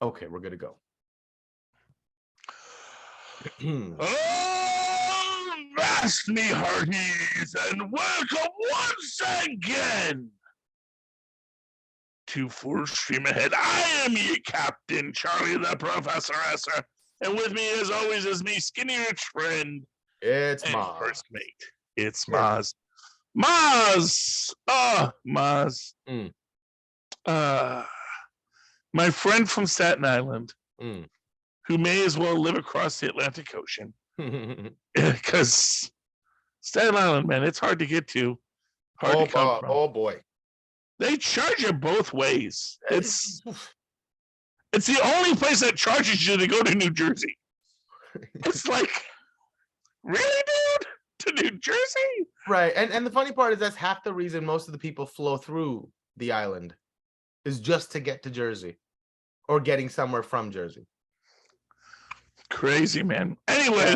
Okay, we're good to go. Oh, vast me hearties, and welcome once again to Full Stream Ahead. I am your Captain Charlie the Professor Esser, and with me, as always, is me skinny rich friend. It's and Mozz. First mate. It's Mozz. Mozz! Oh, Mozz. My friend from Staten Island, who may as well live across the Atlantic Ocean. Because Staten Island, man, it's hard to get to. Hard to come from. Oh boy. They charge you both ways. It's the only place that charges you to go to New Jersey. It's like, really, dude? To New Jersey? Right. And the funny part is that's half the reason most of the people flow through the island is just to get to Jersey or getting somewhere from Jersey. Crazy, man. Anyway,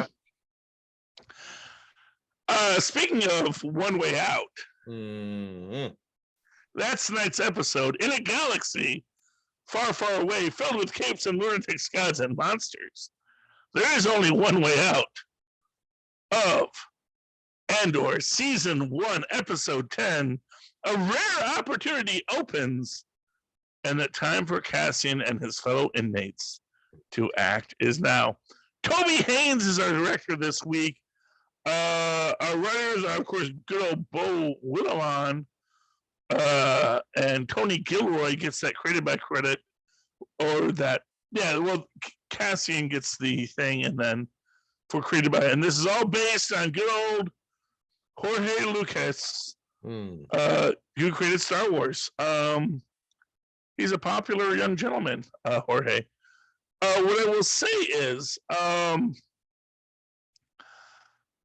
speaking of One Way Out, that's tonight's episode. In a galaxy far, far away, filled with capes and lunatics, gods, and monsters, there is only one way out of Andor, Season 1, Episode 10. A rare opportunity opens, and the time for Cassian and his fellow inmates to act is now. Toby Haynes is our director this week. Our writers are, of course, good old Bo Willimon, and Tony Gilroy gets that created by credit, or that, Cassian gets the thing, and then for created by, and this is all based on good old Jorge Lucas, who created Star Wars. He's a popular young gentleman, Jorge. What I will say is,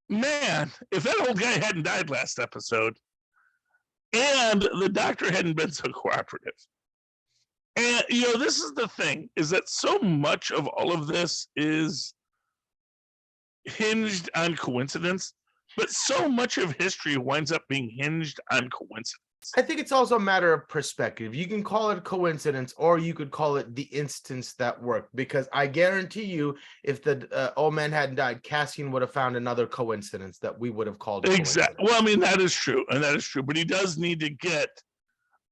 man, if that old guy hadn't died last episode, and the doctor hadn't been so cooperative, and this is the thing, is that so much of all of this is hinged on coincidence, but so much of history winds up being hinged on coincidence. I think it's also a matter of perspective. You can call it a coincidence, or you could call it the instance that worked. Because I guarantee you, if the old man hadn't died, Cassian would have found another coincidence that we would have called it. Exactly. Well, I mean, that is true, and that is true. But he does need to get,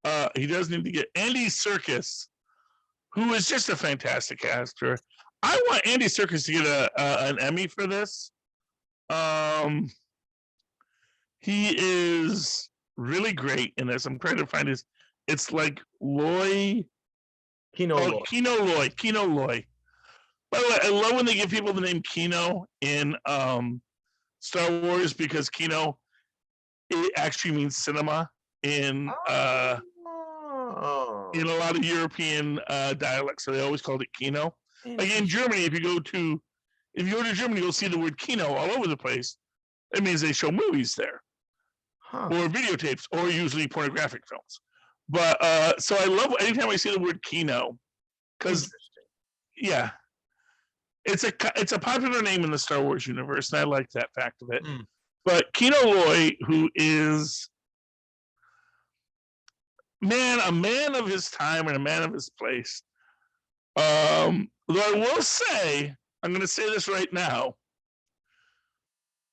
Andy Serkis, who is just a fantastic actor. I want Andy Serkis to get an Emmy for this. He is really great in this. I'm trying to find his. It's like Kino Loy. By the way, I love when they give people the name Kino in Star Wars, because Kino, it actually means cinema in a lot of European dialects. So they always called it Kino. Like in Germany, if you go to Germany, you'll see the word Kino all over the place. It means they show movies there. Or videotapes, or usually pornographic films. But so I love anytime I see the word Kino, because it's a popular name in the Star Wars universe, and I like that fact of it. But Kino Loy, who is a man of his time and a man of his place. Though I will say, I'm going to say this right now,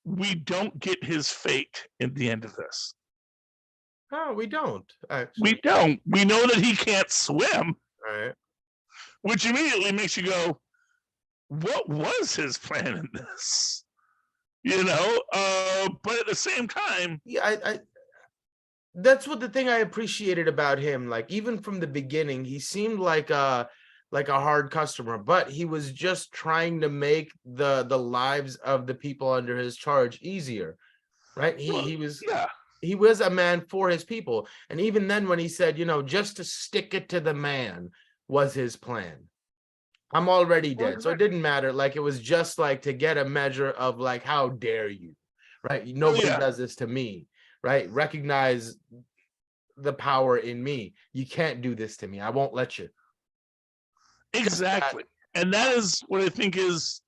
we don't get his fate in the end of this. Oh, we don't. Actually. We don't. We know that he can't swim. Right. Which immediately makes you go, what was his plan in this? But at the same time, I that's what the thing I appreciated about him. Like, even from the beginning, he seemed like a hard customer, but he was just trying to make the lives of the people under his charge easier, right? He was a man for his people, and even then, when he said, just to stick it to the man was his plan. I'm already dead, so it didn't matter. Like, it was just like to get a measure of like, how dare you, right? Nobody does this to me, right? Recognize the power in me. You can't do this to me. I won't let you. Exactly. And that is what I think is,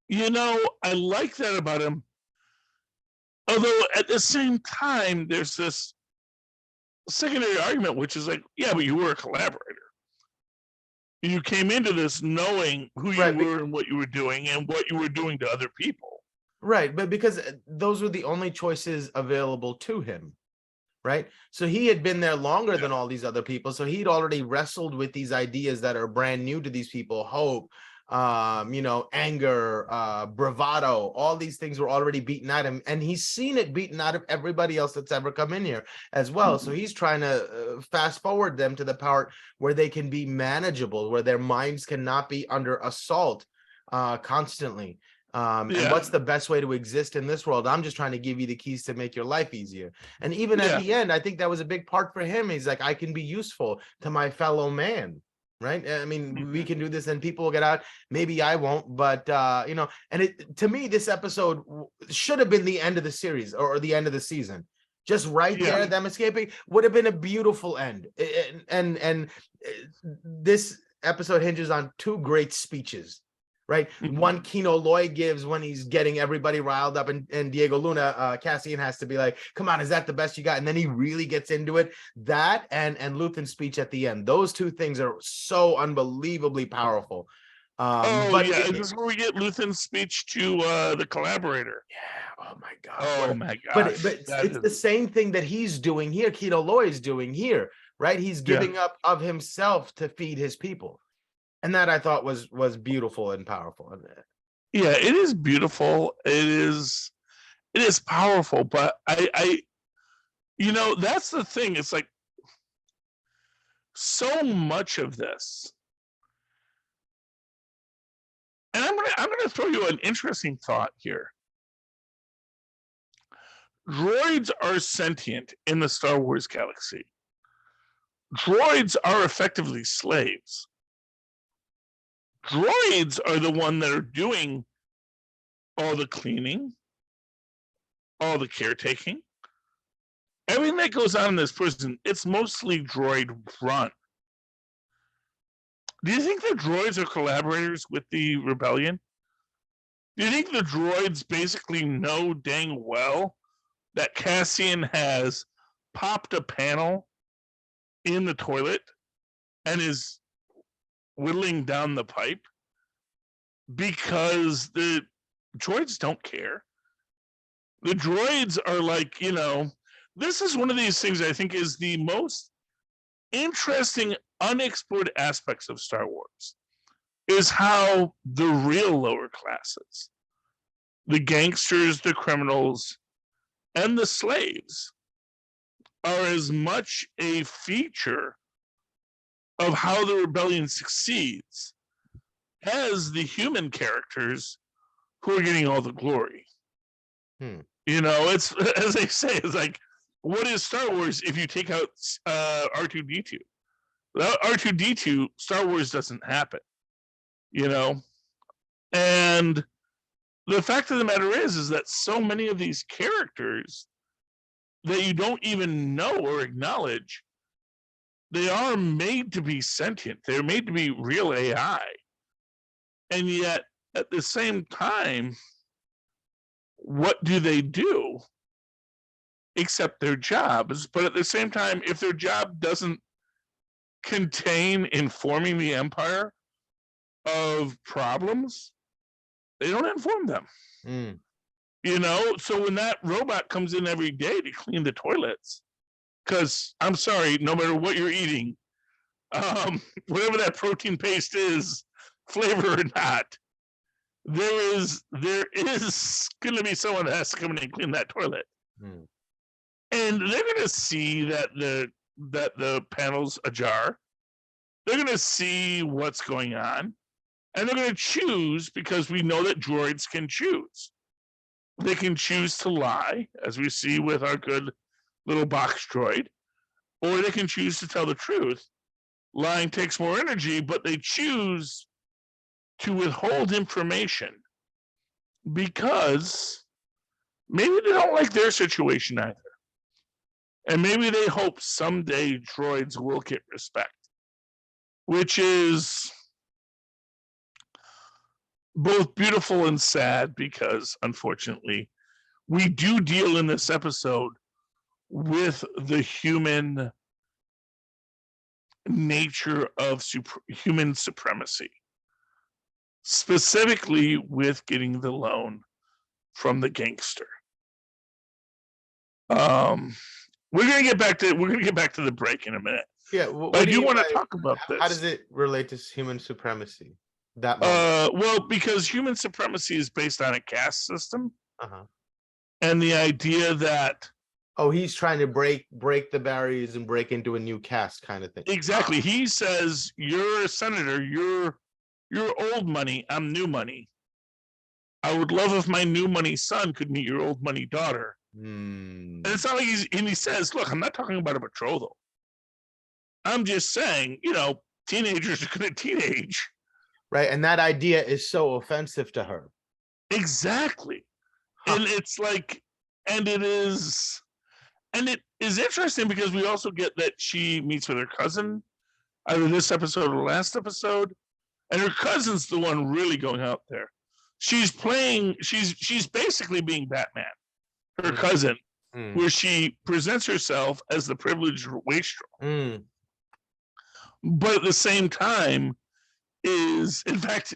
I like that about him. Although at the same time, there's this secondary argument, which is like, yeah, but you were a collaborator. you came into this knowing who you were and what you were doing and what you were doing to other people. Right, but because those were the only choices available to him, right? So he had been there longer than all these other people, so he'd already wrestled with these ideas that are brand new to these people. Hope, anger, bravado, all these things were already beaten out of him, and he's seen it beaten out of everybody else that's ever come in here as well. So he's trying to fast forward them to the part where they can be manageable, where their minds cannot be under assault constantly. And what's the best way to exist in this world? I'm just trying to give you the keys to make your life easier. And even at the end, I think that was a big part for him. He's like, I can be useful to my fellow man, right? I mean, we can do this and people will get out. Maybe I won't, but and to me, this episode should have been the end of the series or the end of the season. Just right there, them escaping would have been a beautiful end. And this episode hinges on two great speeches. Right, one Kino Loy gives when he's getting everybody riled up, and Diego Luna, Cassian has to be like, "Come on, is that the best you got?" And then he really gets into it. That and Luthen's speech at the end; those two things are so unbelievably powerful. Is this where we get Luthen's speech to the collaborator? Yeah. Oh my god. Oh my gosh. But it's the same thing that he's doing here. Kino Loy is doing here, right? He's giving up of himself to feed his people. And that I thought was beautiful and powerful. Yeah, it is beautiful. It is powerful. But I that's the thing. It's like so much of this. And I'm gonna throw you an interesting thought here. Droids are sentient in the Star Wars galaxy. Droids are effectively slaves. Droids are the one that are doing all the cleaning, all the caretaking. Everything that goes on in this prison, it's mostly droid run. Do you think the droids are collaborators with the rebellion? Do you think the droids basically know dang well that Cassian has popped a panel in the toilet and is whittling down the pipe? Because the droids don't care. The droids are like, this is one of these things I think is the most interesting unexplored aspects of Star Wars, is how the real lower classes, the gangsters, the criminals, and the slaves are as much a feature of how the rebellion succeeds as the human characters who are getting all the glory. It's, as they say, it's like, what is Star Wars if you take out R2-D2? Without R2-D2, Star Wars doesn't happen. And the fact of the matter is that so many of these characters that you don't even know or acknowledge, they are made to be sentient. They're made to be real AI. And yet, at the same time, what do they do? Except their jobs. But at the same time, if their job doesn't contain informing the Empire of problems, they don't inform them. So when that robot comes in every day to clean the toilets, because I'm sorry, no matter what you're eating, whatever that protein paste is, flavor or not, there is going to be someone that has to come in and clean that toilet. And they're going to see that the panel's ajar. They're going to see what's going on, and they're going to choose, because we know that droids can choose. They can choose to lie, as we see with our good little box droid, or they can choose to tell the truth. Lying takes more energy, but they choose to withhold information because maybe they don't like their situation either. And maybe they hope someday droids will get respect, which is both beautiful and sad, because unfortunately we do deal in this episode with the human nature of human supremacy, specifically with getting the loan from the gangster. We're gonna get back to the break in a minute. Yeah, But I do want to talk about this. How does it relate to human supremacy? That moment. Well, because human supremacy is based on a caste system, and the idea that he's trying to break the barriers and break into a new caste kind of thing. Exactly. He says, "You're a senator. You're old money. I'm new money. I would love if my new money son could meet your old money daughter." And it's not like he says, "Look, I'm not talking about a betrothal. I'm just saying, teenagers are going to teenage." Right. And that idea is so offensive to her. Exactly. And it's like, and it is interesting because we also get that she meets with her cousin, either this episode or last episode. And her cousin's the one really going out there. She's basically being Batman, her cousin, where she presents herself as the privileged wastrel. But at the same time is, in fact,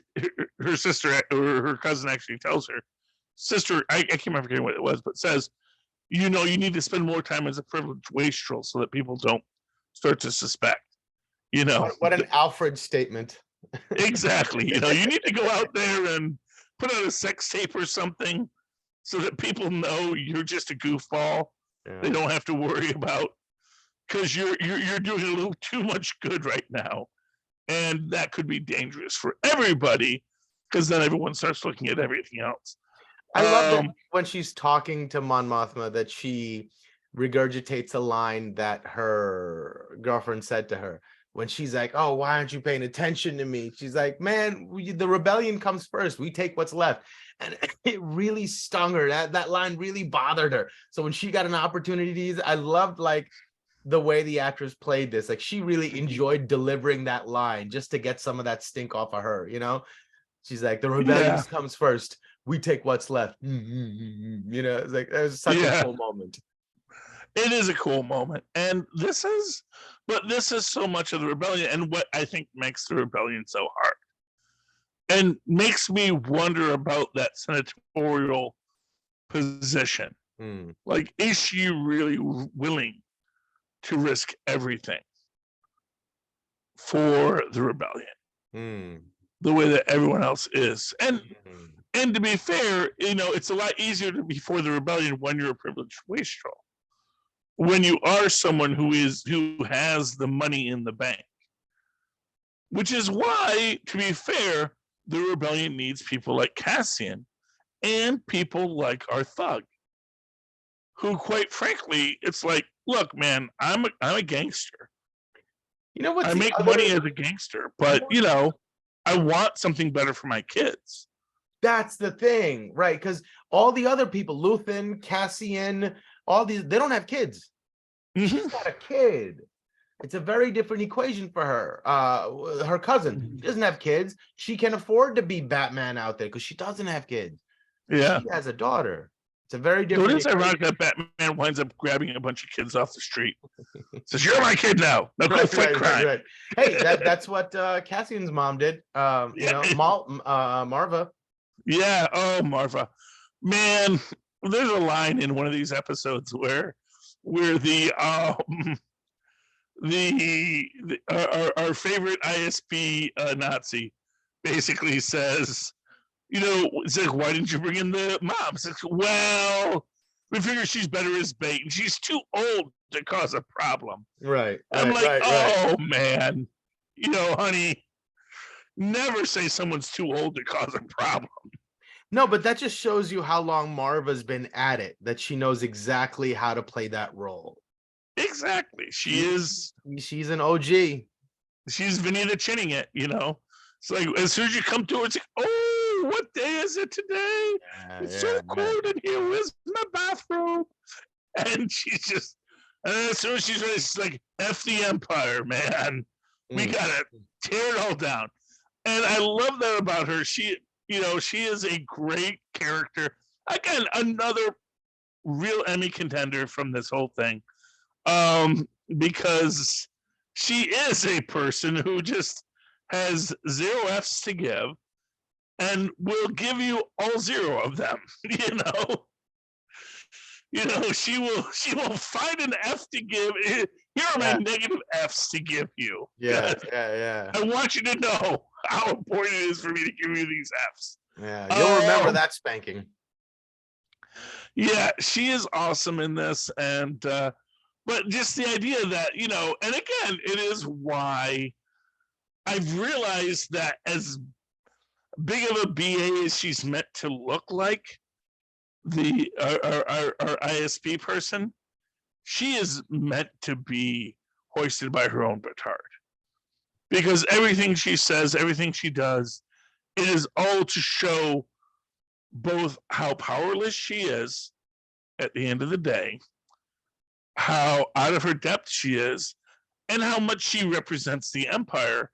her sister or her cousin actually tells her, sister, I can't remember what it was, but says, you need to spend more time as a privileged wastrel so that people don't start to suspect. What an Alfred statement. Exactly. You need to go out there and put out a sex tape or something so that people know you're just a goofball. Yeah. They don't have to worry about, because you're doing a little too much good right now, and that could be dangerous for everybody, because then everyone starts looking at everything else. I love that when she's talking to Mon Mothma that she regurgitates a line that her girlfriend said to her. When she's like, "Oh, why aren't you paying attention to me?" She's like, "Man, the rebellion comes first. We take what's left." And it really stung her. That line really bothered her. So when she got an opportunity to use it, I loved the way the actress played this. Like, she really enjoyed delivering that line just to get some of that stink off of her. She's like, "The rebellion comes first. We take what's left." It's like, it was such a cool moment. It is a cool moment, and this is so much of the rebellion, and what I think makes the rebellion so hard, and makes me wonder about that senatorial position. Like, is she really willing to risk everything for the rebellion, the way that everyone else is? And to be fair, it's a lot easier to be for the rebellion when you're a privileged wastrel. When you are someone who has the money in the bank, which is why, to be fair, the rebellion needs people like Cassian and people like our thug, who, quite frankly, it's like, look, man, I'm a gangster. I make money as a gangster, but I want something better for my kids. That's the thing, right? Because all the other people, Luthen, Cassian, all these, they don't have kids. She's got a kid. It's a very different equation for her. Her cousin, she doesn't have kids. She can afford to be Batman out there because she doesn't have kids. Yeah, she has a daughter. It's a very different. So it is ironic that Batman winds up grabbing a bunch of kids off the street. Says, "You're my kid now. Now go fight crime." Right. Hey, that's what Cassian's mom did. Marva. Yeah. Oh, Marva. Man, there's a line in one of these episodes where the our favorite ISP Nazi basically says, it's like, "Why didn't you bring in the mom?" It's like, "Well, we figure she's better as bait, and she's too old to cause a problem." Right. I'm like, oh man, honey, never say someone's too old to cause a problem. No, but that just shows you how long Marva's been at it, that she knows exactly how to play that role. Exactly. She's an OG. She's Vanita Chinning it, It's like, as soon as you come to her, it's like, "Oh, what day is it today? It's so cold in here. Where's my bathroom?" And she's just, and as soon as she's ready, she's like, "F the Empire, man. We gotta tear it all down." And I love that about her. She is a great character. Again, another real Emmy contender from this whole thing. Because she is a person who just has 0 F's to give and will give you all 0 of them. She will find an F to give. Here are my negative F's to give you. Yeah. I want you to know how important it is for me to give you these F's. Yeah, you'll remember that spanking. Yeah, she is awesome in this, and but just the idea that, and again, it is why I've realized that as big of a BA as she's meant to look like, our ISP person, she is meant to be hoisted by her own petard. Because everything she says, everything she does, it is all to show both how powerless she is at the end of the day, how out of her depth she is, and how much she represents the Empire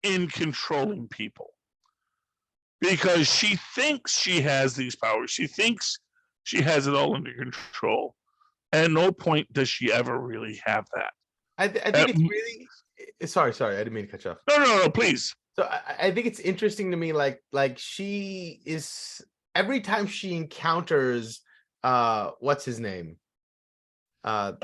in controlling people. Because she thinks she has these powers. She thinks she has it all under control. At no point does she ever really have that. I think it's really... Sorry, I didn't mean to cut you off. No, please. So I think it's interesting to me, like she is, every time she encounters what's his name? Frank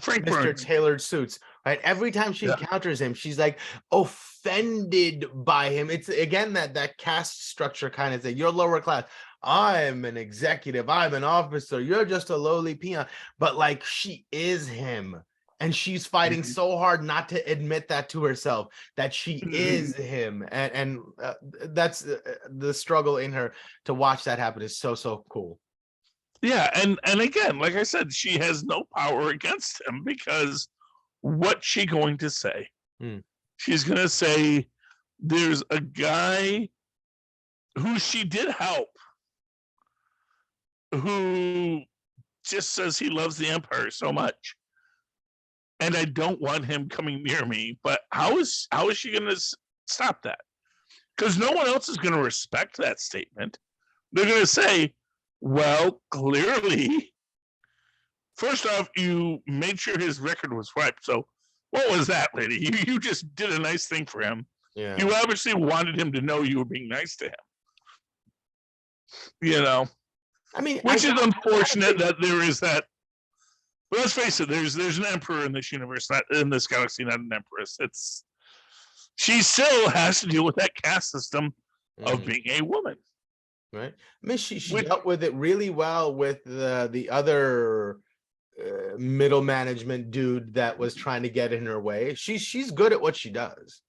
Mr. Burns. Tailored Suits, right? Every time she encounters him, she's like offended by him. It's again that caste structure kind of thing. You're lower class. I'm an executive. I'm an officer. You're just a lowly peon. But like, she is him. And she's fighting so hard not to admit that to herself, that she is him. And that's the struggle in her. To watch that happen is so cool. Yeah, and again, like I said, she has no power against him, because what's she going to say? She's going to say there's a guy who she did help, who just says he loves the Empire so much, and I don't want him coming near me. But how is she going to stop that? Because no one else is going to respect that statement. They're going to say, well, clearly, first off, you made sure his record was wiped. So what was that, lady? You just did a nice thing for him. Yeah. You obviously wanted him to know you were being nice to him. I mean, which is unfortunate that there is that. But let's face it, there's an emperor in this universe, not in this galaxy, not an empress. She still has to deal with that caste system of being a woman. Right. I mean, she dealt with it really well with the other middle management dude that was trying to get in her way. She's good at what she does.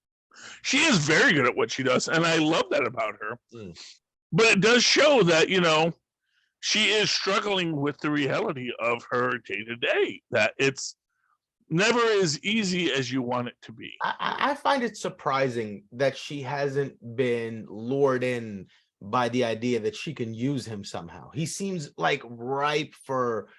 She is very good at what she does, and I love that about her. But it does show that, she is struggling with the reality of her day-to-day, that it's never as easy as you want it to be. I find it surprising that she hasn't been lured in by the idea that she can use him somehow. He seems like ripe for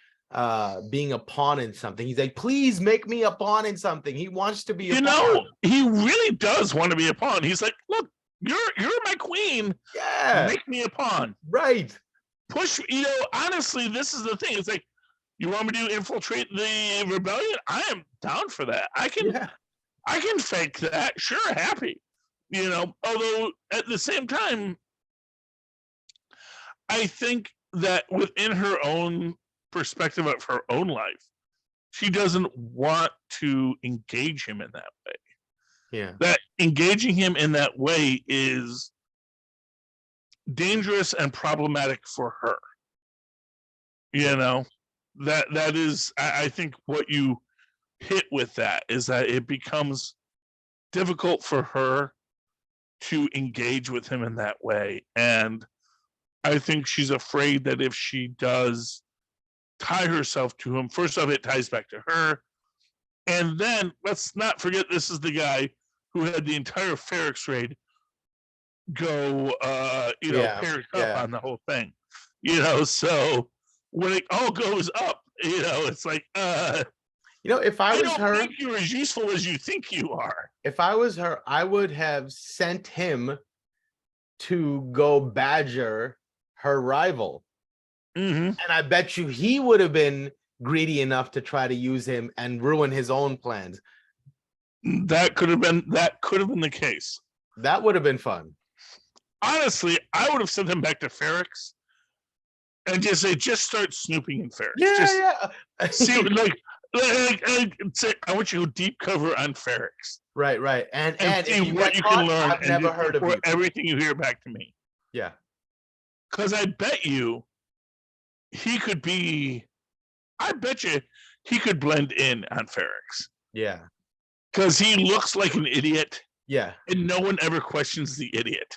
being a pawn in something. He's like, please make me a pawn in something. He wants to be a pawn. He really does want to be a pawn. He's like, look, you're my queen. Yeah. Make me a pawn. Right. Push, honestly, this is the thing. It's like, you want me to infiltrate the rebellion? I am down for that. I can fake that. Sure, happy. Although at the same time, I think that within her own perspective of her own life, she doesn't want to engage him in that way. Yeah. That engaging him in that way is dangerous and problematic for her. That is, I think what you hit with that is that it becomes difficult for her to engage with him in that way. And I think she's afraid that if she does tie herself to him, first off, it ties back to her. And then let's not forget, this is the guy who had the entire Ferrix raid go, Perich up on the whole thing. So when it all goes up, it's like, if I was her, think you're as useful as you think you are. If I was her, I would have sent him to go badger her rival. And I bet you he would have been greedy enough to try to use him and ruin his own plans. That could have been the case. That would have been fun. Honestly, I would have sent him back to Perich and just start snooping in Perich. Yeah. See, say, I want you to go deep cover on Perich. Right. And see if you what get you caught, can learn. I've never heard of you. Everything you hear back to me. Yeah. Because I bet you he could be. I bet you he could blend in on Perich. Yeah. Because he looks like an idiot. Yeah. And no one ever questions the idiot.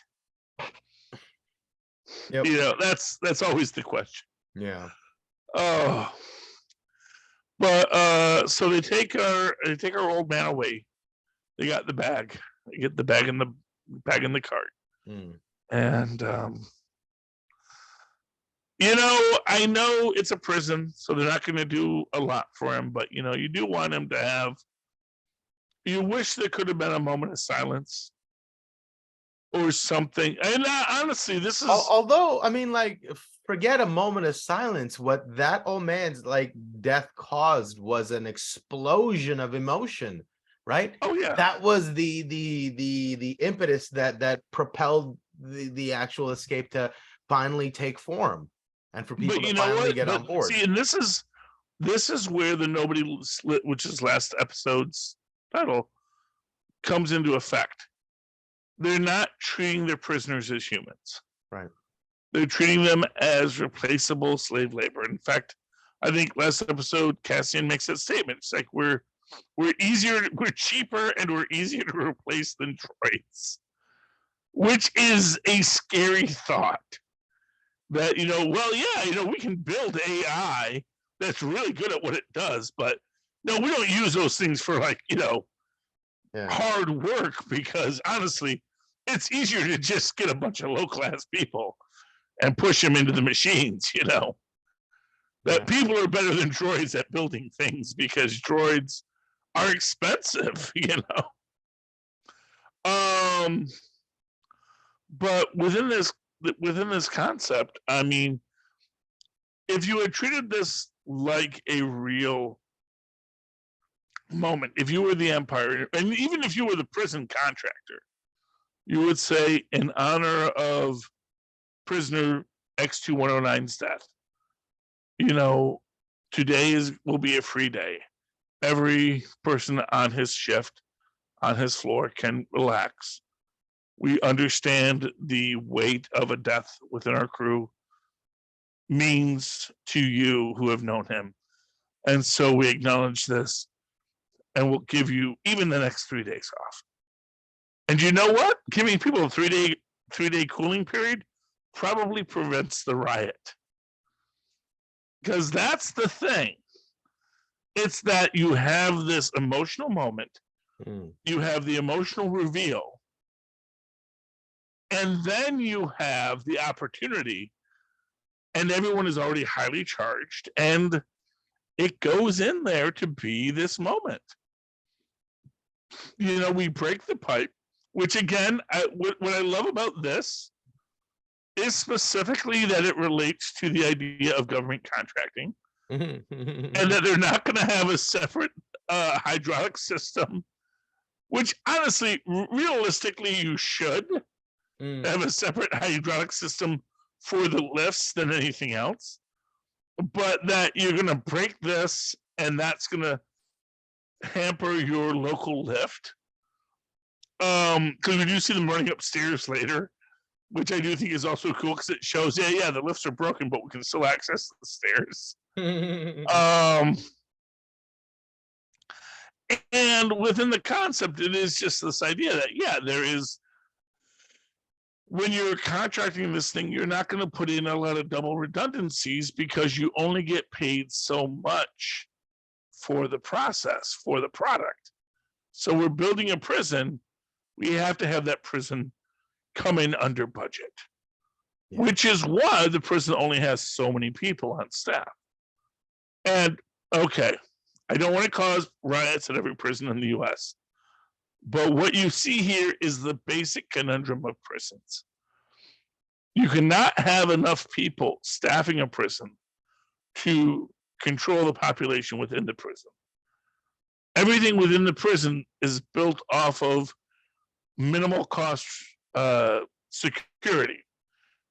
Yep. You know, that's always the question. Yeah. Oh. But so they take our old man away. They got the bag. They get the bag in the cart. And you know, I know it's a prison, so they're not going to do a lot for him, but you know, you do want him to have. You wish there could have been a moment of silence or something. And honestly, this is. Although, I mean, like, forget a moment of silence. What that old man's like death caused was an explosion of emotion, right? Oh yeah. That was the impetus that propelled the actual escape to finally take form, and for people to finally get on board. See, and this is where the Nobody Slit, which is last episode's title, comes into effect. They're not treating their prisoners as humans. Right. They're treating them as replaceable slave labor. In fact, I think last episode Cassian makes that statement. It's like we're cheaper, and we're easier to replace than droids, which is a scary thought. That, you know, well, yeah, you know, we can build AI that's really good at what it does, but no, we don't use those things for, like, you know, hard work, because honestly, it's easier to just get a bunch of low-class people and push them into the machines, you know. That people are better than droids at building things, because droids are expensive, you know. But within this concept, I mean, if you had treated this like a real moment, if you were the Empire, and even if you were the prison contractor, you would say, in honor of prisoner X2109's death, you know, today will be a free day. Every person on his shift, on his floor, can relax. We understand the weight of a death within our crew means to you who have known him. And so we acknowledge this, and we'll give you even the next 3 days off. And you know what? Giving people a 3-day cooling period probably prevents the riot. Because that's the thing. It's that you have this emotional moment. You have the emotional reveal. And then you have the opportunity, and everyone is already highly charged, and it goes in there to be this moment. You know, we break the pipe, which again, what I love about this is specifically that it relates to the idea of government contracting, and that they're not going to have a separate hydraulic system, which honestly, realistically, you should have a separate hydraulic system for the lifts than anything else. But that you're going to break this, and that's going to hamper your local lift. Because we do see them running upstairs later, which I do think is also cool, because it shows, the lifts are broken, but we can still access the stairs. And within the concept, it is just this idea that, there is, when you're contracting this thing, you're not going to put in a lot of double redundancies, because you only get paid so much for the process, for the product. So we're building a prison. We have to have that prison come in under budget, which is why the prison only has so many people on staff. And okay, I don't want to cause riots at every prison in the US, but what you see here is the basic conundrum of prisons. You cannot have enough people staffing a prison to control the population within the prison. everything within the prison is built off of minimal cost security,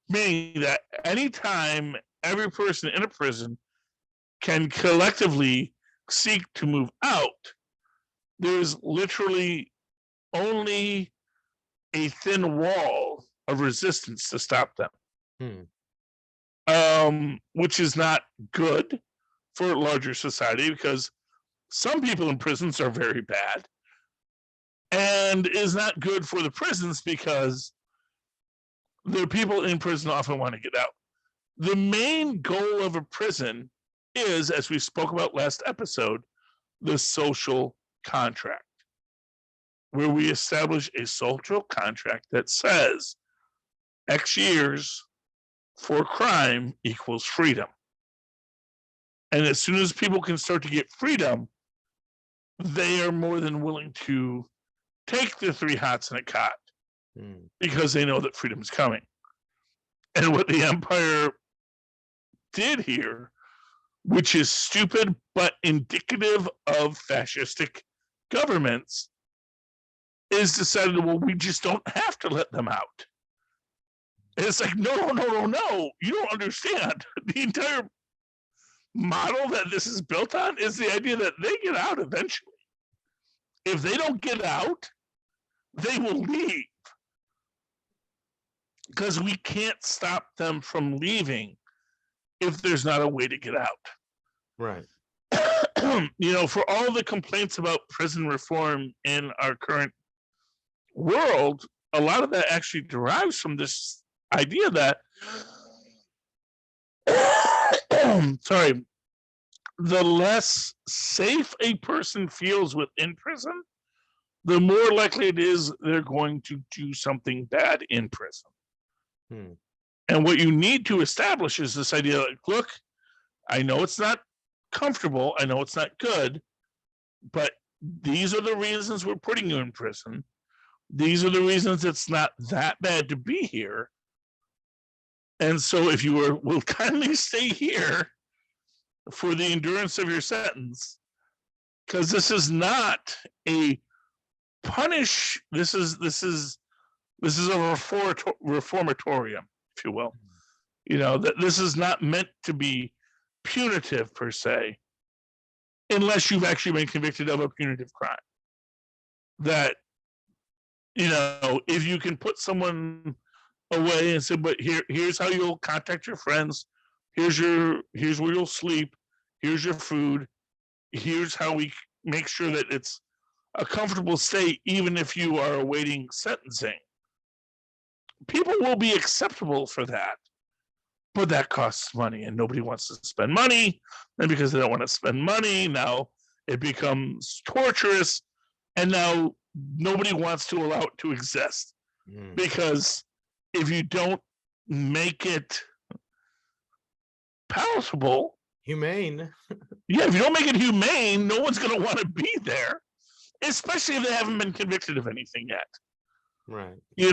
meaning that anytime every person in a prison can collectively seek to move out, there's literally only a thin wall of resistance to stop them. Which is not good for larger society, because some people in prisons are very bad, and is not good for the prisons because the people in prison often want to get out. The main goal of a prison is, as we spoke about last episode, the social contract, where we establish a social contract that says X years for crime equals freedom. And as soon as people can start to get freedom, they are more than willing to take the 3 hots and a cot, because they know that freedom is coming. And what the Empire did here, which is stupid but indicative of fascistic governments, is decided, well, we just don't have to let them out. And it's like, no. You don't understand. The entire model that this is built on is the idea that they get out eventually. If they don't get out, they will leave. Because we can't stop them from leaving if there's not a way to get out. Right. For all the complaints about prison reform in our current world, a lot of that actually derives from this idea that the less safe a person feels within prison, the more likely it is they're going to do something bad in prison. And what you need to establish is this idea, like, look, I know it's not comfortable, I know it's not good, but these are the reasons we're putting you in prison. These are the reasons it's not that bad to be here. And so if you will kindly stay here for the endurance of your sentence, because this is not a punish, this is a reformatorium, if you will. That this is not meant to be punitive per se, unless you've actually been convicted of a punitive crime. That, if you can put someone away and say, but here's how you'll contact your friends, here's where you'll sleep, here's your food, here's how we make sure that it's a comfortable stay, even if you are awaiting sentencing. People will be acceptable for that, but that costs money, and nobody wants to spend money. And because they don't want to spend money, now it becomes torturous, and now nobody wants to allow it to exist. Because if you don't make it palatable, humane, if you don't make it humane, no one's going to want to be there, especially if they haven't been convicted of anything yet. Right. You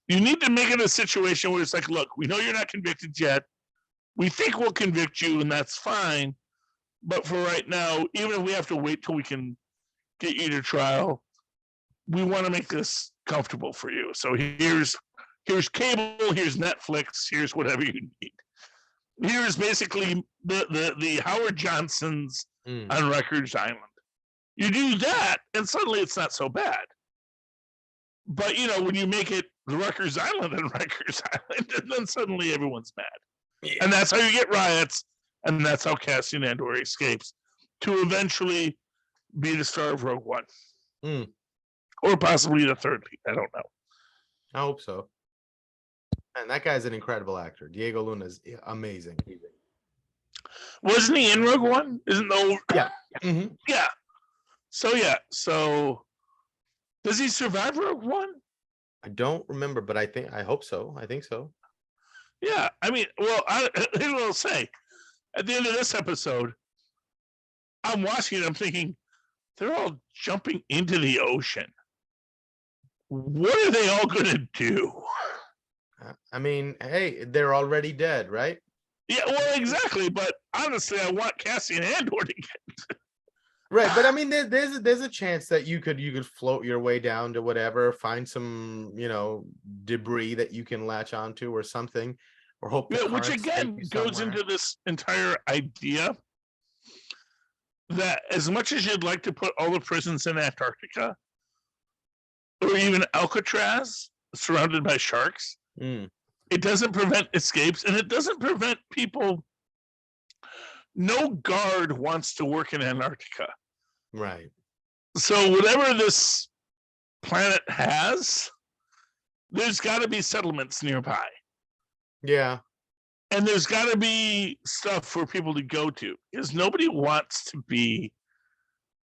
need to make it a situation where it's like, look, we know you're not convicted yet. We think we'll convict you, and that's fine. But for right now, even if we have to wait till we can get you to trial, we want to make this comfortable for you. So here's cable, here's Netflix, here's whatever you need. Here's basically the Howard Johnsons on Rikers Island. You do that, and suddenly it's not so bad. But when you make it the Rikers Island and Rikers Island, and then suddenly everyone's mad. Yeah. And that's how you get riots, and that's how Cassian Andor escapes to eventually be the star of Rogue One. Or possibly the third lead. I don't know. I hope so. And that guy's an incredible actor. Diego Luna's amazing. Wasn't he in Rogue One? Isn't the Yeah. Yeah. So does he survive Rogue One? I don't remember, but I hope so. I think so. Yeah. I mean, well, here's what I'll say. At the end of this episode, I'm watching it, I'm thinking, they're all jumping into the ocean. What are they all going to do? I mean, hey, they're already dead, right? Yeah, well, exactly. But honestly, I want Cassian Andor to get. Right, but I mean, there's a chance that you could float your way down to whatever, find some debris that you can latch onto or something, or hope the Yeah, which currents take again you goes somewhere. into this entire idea that as much as you'd like to put all the prisons in Antarctica or even Alcatraz surrounded by sharks, Mm, it doesn't prevent escapes and it doesn't prevent people. No guard wants to work in Antarctica. right. So whatever this planet has, there's got to be settlements nearby. Yeah. And there's got to be stuff for people to go to because nobody wants to be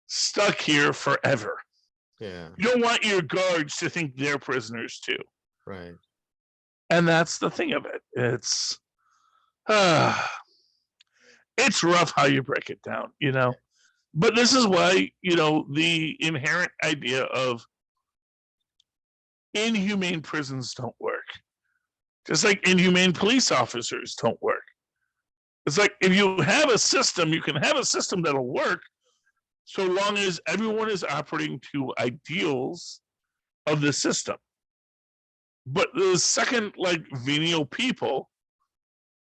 stuck here forever. Yeah. You don't want your guards to think they're prisoners too. Right. And that's the thing of it. It's rough how you break it down, But this is why, the inherent idea of inhumane prisons don't work. Just like inhumane police officers don't work. It's like if you have a system, you can have a system that'll work so long as everyone is operating to ideals of the system. But the second, venial people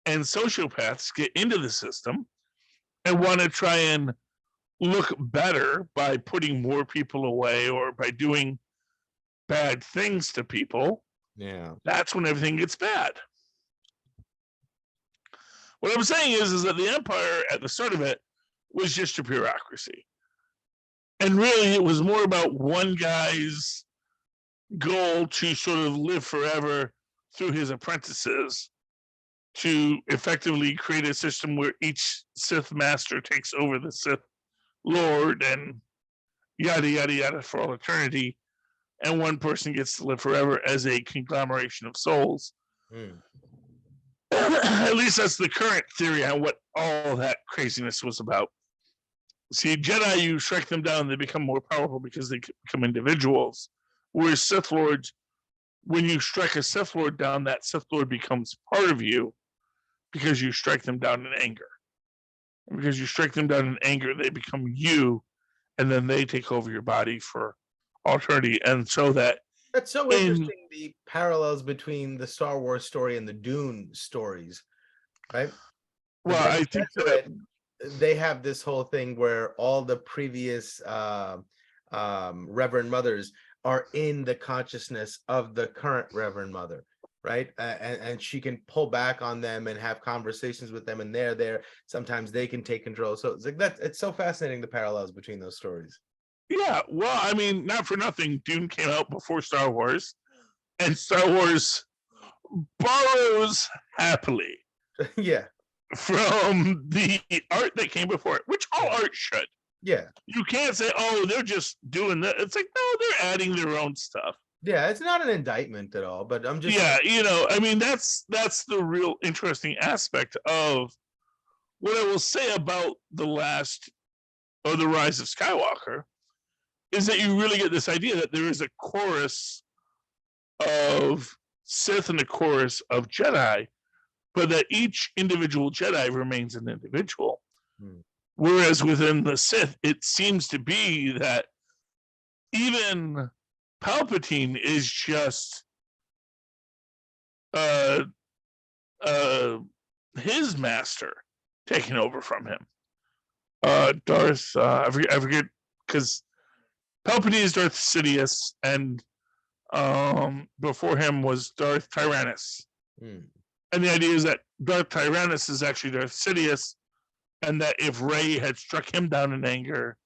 and sociopaths get into the system and want to try and look better by putting more people away or by doing bad things to people, Yeah. that's when everything gets bad. What I'm saying is that the empire at the start of it was just a bureaucracy. And really, it was more about one guy's goal to sort of live forever through his apprentices to effectively create a system where each Sith master takes over the Sith Lord and yada, yada, yada for all eternity. And one person gets to live forever as a conglomeration of souls. Mm. At least that's the current theory on what all that craziness was about. See, Jedi, you strike them down, they become more powerful because they become individuals. Whereas Sith Lords, when you strike a Sith Lord down, that Sith Lord becomes part of you because you strike them down in anger. And because you strike them down in anger, they become you, and then they take over your body for eternity. And so that That's so interesting, the parallels between the Star Wars story and the Dune stories, right? Well, Because I think that they have this whole thing where all the previous Reverend Mothers are in the consciousness of the current Reverend Mother, right? And she can pull back on them and have conversations with them, and they're there. Sometimes they can take control. So it's like that. It's so fascinating, the parallels between those stories. yeah, well, I mean, not for nothing, Dune came out before Star Wars, and Star Wars borrows happily Yeah. from the art that came before it, which all art should. Yeah. You can't say, oh, they're just doing that. It's like, no, they're adding their own stuff. Yeah, it's not an indictment at all, but I'm just Yeah, I mean, that's the real interesting aspect of what I will say about the Rise of Skywalker is that you really get this idea that there is a chorus of Sith and a chorus of Jedi, but that each individual Jedi remains an individual. Hmm. Whereas within the Sith, it seems to be that even Palpatine is just his master taking over from him. Darth, I forget, because Palpatine is Darth Sidious, and before him was Darth Tyrannus. Hmm. And the idea is that Darth Tyrannus is actually Darth Sidious, and that if Rey had struck him down in anger,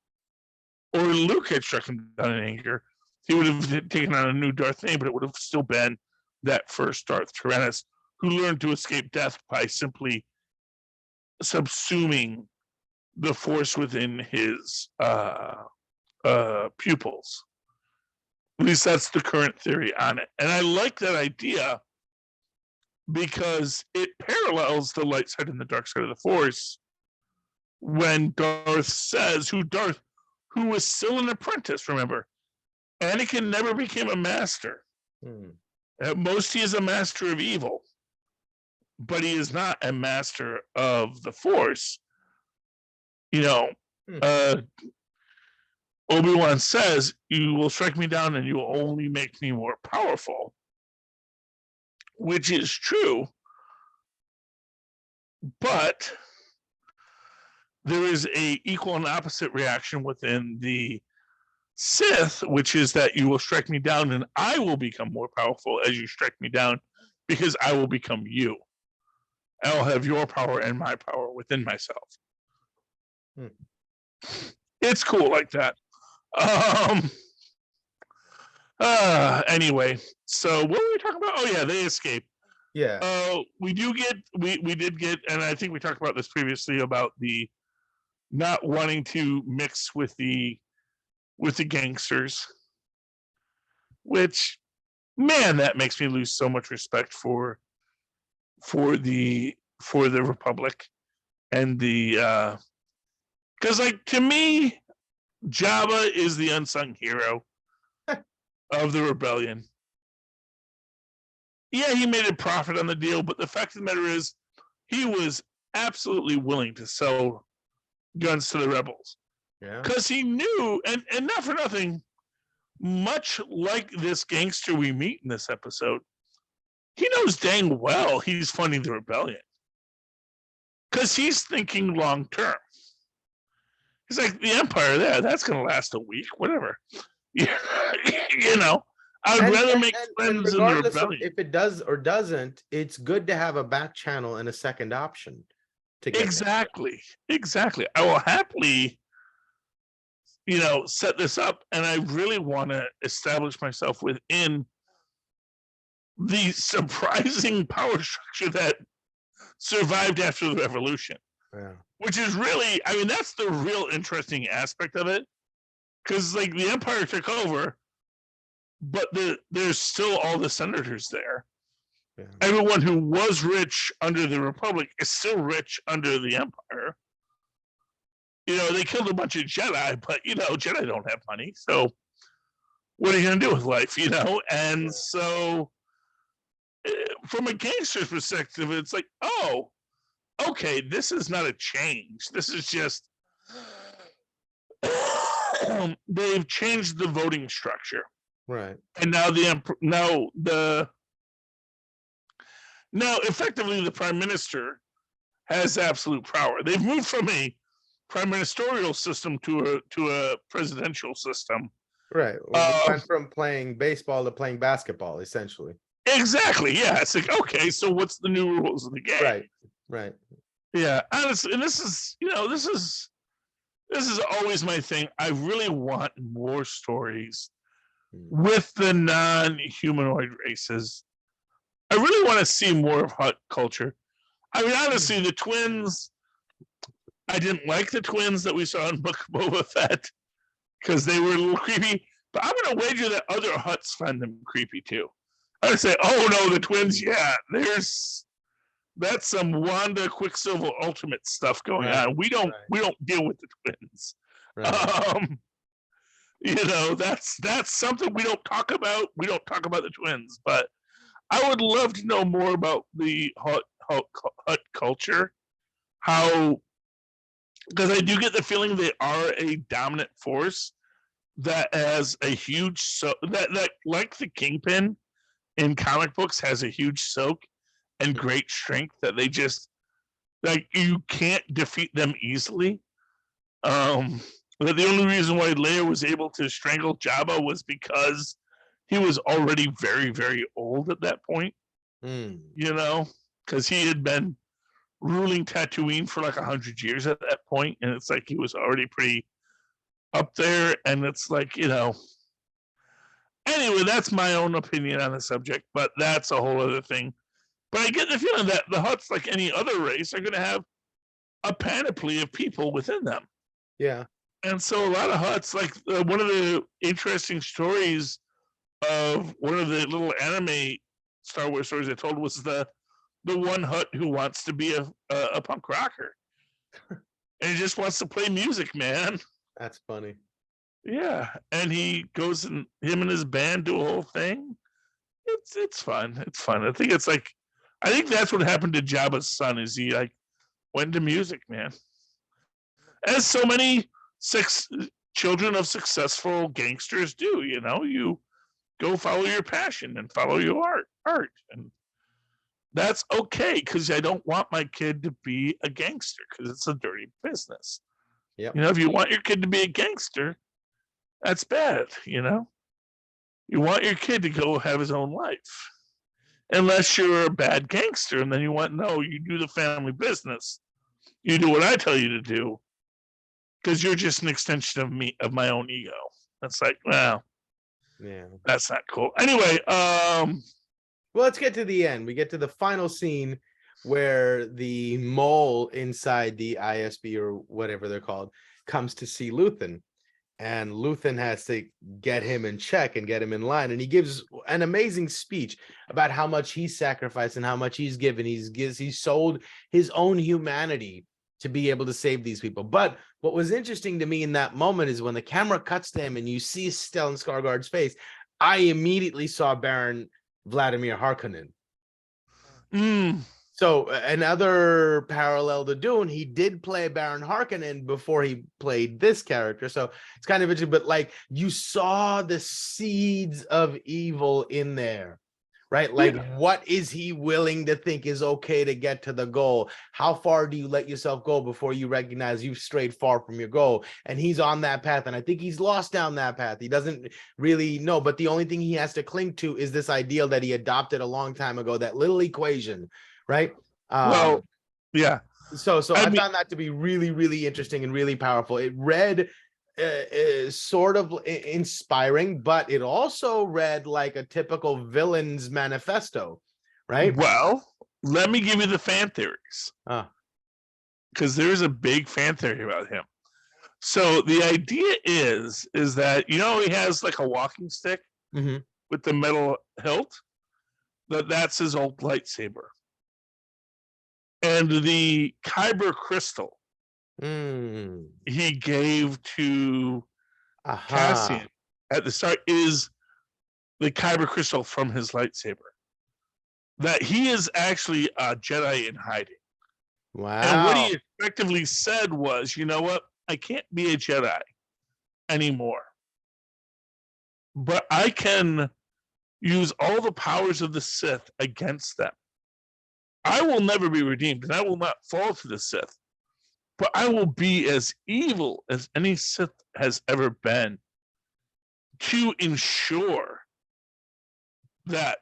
or Luke had struck him down in anger, he would have taken on a new Darth name, but it would have still been that first Darth Tyrannus, who learned to escape death by simply subsuming the force within his pupils. At least that's the current theory on it. And I like that idea because it parallels the light side and the dark side of the force when Darth says, who was still an apprentice, remember, Anakin never became a master. Hmm. At most, he is a master of evil, but he is not a master of the force. Obi-Wan says, "You will strike me down and you will only make me more powerful," which is true, but there is a equal and opposite reaction within the Sith, which is that you will strike me down and I will become more powerful as you strike me down, because I will become you. I'll have your power and my power within myself. It's cool like that. Anyway, so what were we talking about? Oh yeah, they escape. Yeah. We did get, and I think we talked about this previously, about the not wanting to mix with the gangsters, which, man, that makes me lose so much respect for the Republic and the because, like, to me, Jabba is the unsung hero of the rebellion. Yeah, he made a profit on the deal, but the fact of the matter is, he was absolutely willing to sell guns to the rebels. Yeah. Because he knew, and not for nothing, much like this gangster we meet in this episode, he knows dang well he's funding the rebellion. Because he's thinking long term. He's like, the Empire that's going to last a week, whatever. You know, I'd rather make friends in the rebellion. If it does or doesn't, it's good to have a back channel and a second option to get Exactly. I will happily, set this up, and I really want to establish myself within the surprising power structure that survived after the revolution. Yeah. Which is really, I mean, that's the real interesting aspect of it. Because, like, the Empire took over, but there's still all the senators there. Yeah. Everyone who was rich under the Republic is still rich under the Empire. They killed a bunch of Jedi, but, Jedi don't have money. So what are you going to do with life, And so from a gangster's perspective, it's like, oh, okay, this is not a change. This is just they've changed the voting structure, right? And now now effectively the prime minister has absolute power. They've moved from a prime ministerial system to a presidential system. Right. Well, we went from playing baseball to playing basketball, essentially. Exactly. Yeah. It's like, okay, so what's the new rules of the game? Right. Yeah. Honestly, and this is always my thing. I really want more stories with the non-humanoid races. I really want to see more of Hutt culture. I mean, honestly, the twins, I didn't like the twins that we saw in Book of Boba Fett because they were a little creepy, but I'm going to wager that other Hutts find them creepy too. I would say, oh no, the twins, yeah, that's some Wanda Quicksilver Ultimate stuff going on. We don't deal with the twins. Right. That's something we don't talk about. We don't talk about the twins, but I would love to know more about the Hutt culture. Because I do get the feeling they are a dominant force that has a huge that like the Kingpin in comic books has a huge soak and great strength that they just you can't defeat them easily. But the only reason why Leia was able to strangle Jabba was because he was already very, very old at that point. Because he had been ruling Tatooine for like 100 years at that point, and it's like he was already pretty up there, and it's like, anyway, that's my own opinion on the subject, but that's a whole other thing. But I get the feeling that the Hutts, like any other race, are going to have a panoply of people within them. Yeah. And so a lot of Hutts, like one of the interesting stories of one of the little anime Star Wars stories I told was the one Hutt who wants to be a punk rocker. And he just wants to play music, man. That's funny. Yeah. And he goes and him and his band do a whole thing. It's fun. It's fun. I think that's what happened to Jabba's son is he went to music, man. As so many children of successful gangsters do. You go follow your passion and follow your art, and that's okay, because I don't want my kid to be a gangster, because it's a dirty business. Yep. If you want your kid to be a gangster, that's bad. You want your kid to go have his own life, unless you're a bad gangster, and then you do the family business. You do what I tell you to do, because you're just an extension of me, of my own ego. That's like, well, Yeah. that's not cool. Anyway, well, let's get to the end. We get to the final scene where the mole inside the ISB, or whatever they're called, comes to see Luthen. And Luthen has to get him in check and get him in line. And he gives an amazing speech about how much he's sacrificed and how much he's given. He's sold his own humanity to be able to save these people. But what was interesting to me in that moment is when the camera cuts to him and you see Stellan Skarsgård's face, I immediately saw Baron Vladimir Harkonnen. So another parallel to Dune, he did play Baron Harkonnen before he played this character. So it's kind of interesting, but like you saw the seeds of evil in there, right? Like, what is he willing to think is okay to get to the goal? How far do you let yourself go before you recognize you've strayed far from your goal? And he's on that path. And I think he's lost down that path. He doesn't really know, but the only thing he has to cling to is this ideal that he adopted a long time ago, that little equation, right? well, yeah. So I found that to be really, really interesting and really powerful. It read sort of inspiring, but it also read like a typical villain's manifesto, right? Well, let me give you the fan theories, because there's a big fan theory about him. So the idea is that he has like a walking stick with the metal hilt. That's his old lightsaber, and the kyber crystal he gave to Cassian at the start is the kyber crystal from his lightsaber. That he is actually a Jedi in hiding. Wow. And what he effectively said was, you know what? I can't be a Jedi anymore, but I can use all the powers of the Sith against them. I will never be redeemed, and I will not fall to the Sith, but I will be as evil as any Sith has ever been, to ensure that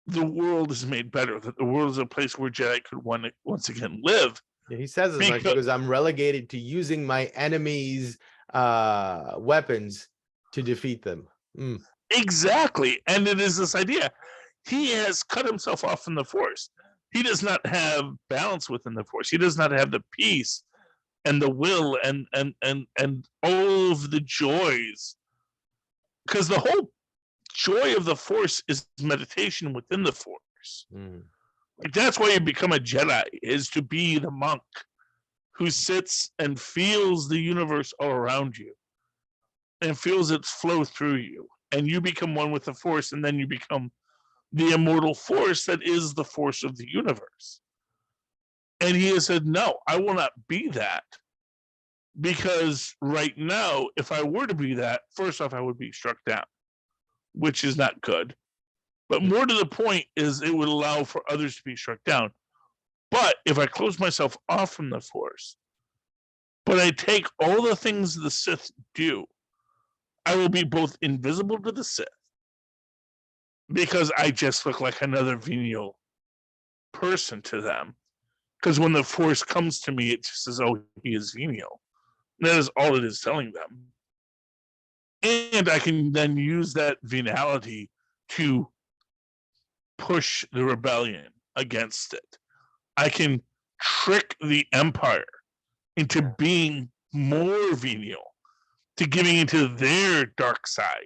the world is made better, that the world is a place where Jedi could once again live. Yeah, he says as much, because I'm relegated to using my enemies' weapons to defeat them. Exactly. And it is this idea. He has cut himself off from the Force. He does not have balance within the Force. He does not have the peace and the will and all of the joys. Because the whole joy of the Force is meditation within the Force. Like, that's why you become a Jedi, is to be the monk who sits and feels the universe all around you and feels it flow through you. And you become one with the Force, and then you become the immortal force that is the force of the universe. And he has said, no, I will not be that, because right now, if I were to be that, first off, I would be struck down, which is not good. But more to the point is it would allow for others to be struck down. But if I close myself off from the Force, but I take all the things the Sith do, I will be both invisible to the Sith, because I just look like another venial person to them. Because when the Force comes to me, it just says, oh, he is venial. And that is all it is telling them. And I can then use that venality to push the rebellion against it. I can trick the Empire into being more venial, to giving into their dark side.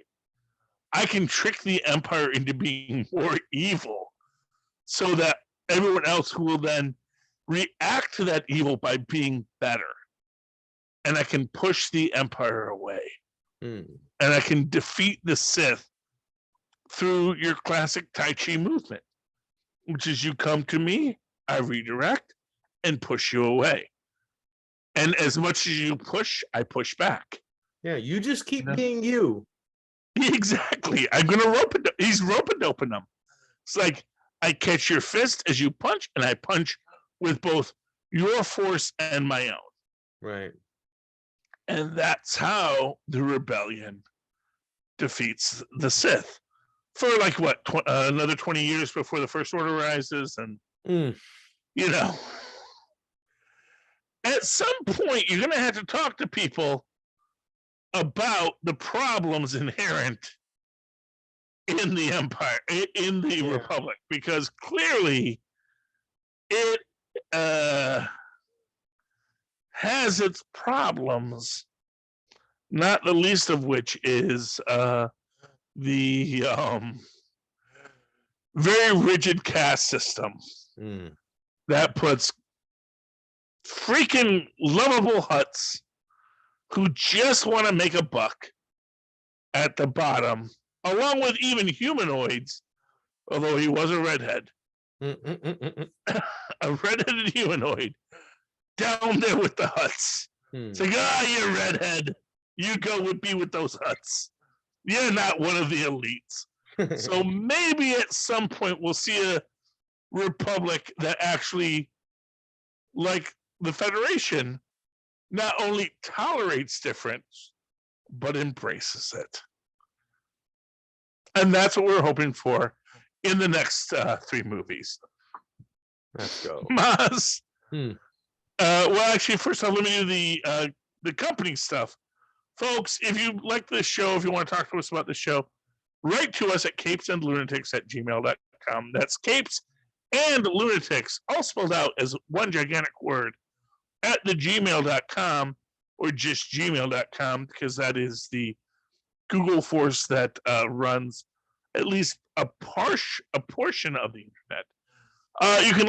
I can trick the Empire into being more evil, so that everyone else who will then react to that evil by being better. And I can push the Empire away. And I can defeat the Sith through your classic Tai Chi movement, which is you come to me, I redirect, and push you away. And as much as you push, I push back. Yeah, you just keep being you. Exactly. I'm gonna rope it. He's rope-a-doping them. It's like I catch your fist as you punch, and I punch with both your force and my own. Right. And that's how the rebellion defeats the Sith for like what another 20 years before the First Order rises, and you know, at some point you're gonna have to talk to people about the problems inherent in the Empire, in the Republic, because clearly it has its problems, not the least of which is the very rigid caste system that puts freaking lovable Hutts who just want to make a buck at the bottom, along with even humanoids, although he was a redhead. A redheaded humanoid down there with the Hutts. It's like, you redhead. You go be with those Hutts. You're not one of the elites. So maybe at some point we'll see a republic that actually, like the Federation, not only tolerates difference, but embraces it. And that's what we're hoping for in the next 3 movies. Let's go. Mozz. Well, actually, first off, let me do the company stuff. Folks, if you like this show, if you want to talk to us about the show, write to us at CapesandLunatics@gmail.com. That's Capes and Lunatics, all spelled out as one gigantic word, at the gmail.com, or just gmail.com, because that is the Google force that runs at least a portion of the internet. You can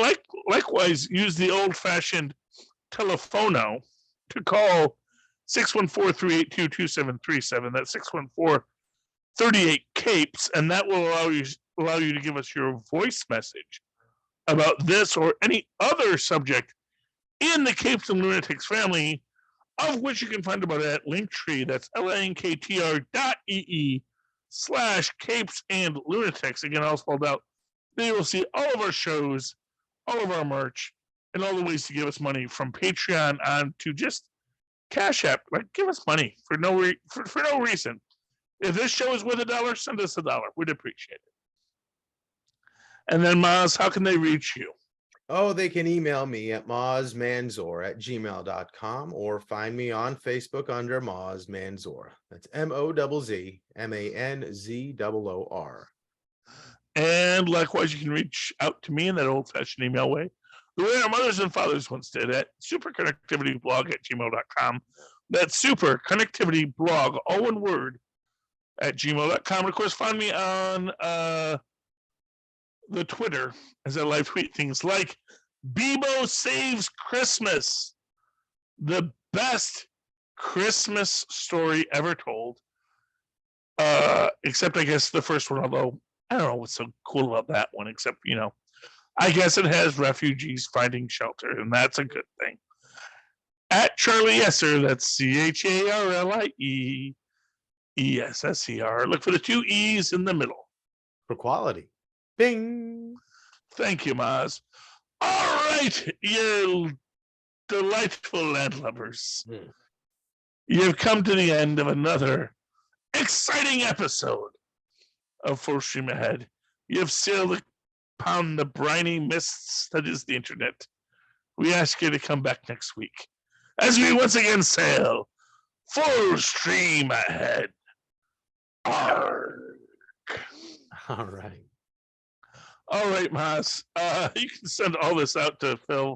likewise use the old-fashioned telephono to call 614-382-2737. That's 614-38-CAPES, and that will allow you to give us your voice message about this or any other subject in the Capes and Lunatics family, of which you can find about it at Linktree. That's linktr.ee/Capes and Lunatics. Again, all spelled out. There you will see all of our shows, all of our merch, and all the ways to give us money, from Patreon on to just Cash App. Like, give us money for no reason. If this show is worth $1, send us $1. We'd appreciate it. And then, Mozz, how can they reach you? Oh, they can email me at mozzmanzor@gmail.com, or find me on Facebook under Mozz Manzor. That's MOZZMANZOOR. And likewise, you can reach out to me in that old-fashioned email way, the way our mothers and fathers once did, at superconnectivityblog@gmail.com. That's superconnectivityblog, all one word, at gmail.com. And of course, find me on the Twitter, as I live tweet things like Bebo Saves Christmas, the best Christmas story ever told. Except, I guess, the first one, although I don't know what's so cool about that one, except, I guess it has refugees finding shelter, and that's a good thing. At Charlie Esser, that's CharlieEsser. Look for the 2 E's in the middle. For quality. Bing. Thank you, Mozz. All right, you delightful landlubbers. You've come to the end of another exciting episode of Full Stream Ahead. You've sailed upon the briny mists that is the internet. We ask you to come back next week as we once again sail full stream ahead. Arg. All right. All right, Mozz. You can send all this out to Phil